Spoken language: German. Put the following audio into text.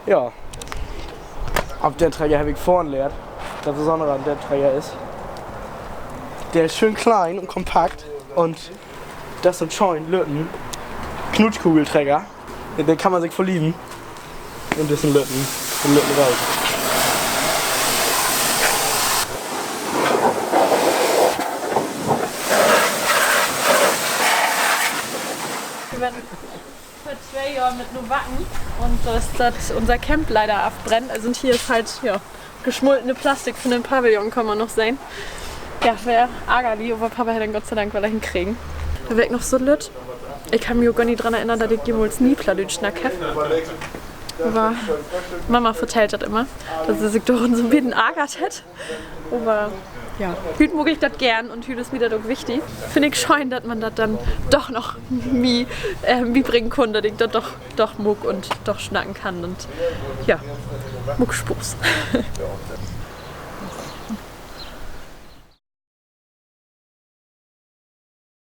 Ja. Ob der Träger habe ich vorn leert. Das Besondere an der Träger ist, der ist schön klein und kompakt und das ist ein Joint Lütten Knutschkugelträger. Den kann man sich verlieben. Und das ist ein Lütten raus. Wir werden vor 2 Jahren mit nur wacken und dass unser Camp leider abbrennt. Also hier ist halt geschmoltene Plastik von dem Pavillon, kann man noch sehen. Ja, wäre ärgerlich, aber Papa hat dann Gott sei Dank weil er hinkriegen. Da wäre ich noch so lütt. Ich kann mich auch gar nicht daran erinnern, dass ich jemals nie Plattdeutsch-Schnack habe. Aber Mama vertellt das immer, dass sie sich doch in so ein bisschen ärgert hat. Aber ja, heute mag ich das gern und heute ist mir das auch wichtig. Finde ich schön, dass man das dann doch noch bringen kann, dass ich das doch mag und doch schnacken kann. Und ja, mag Spaß.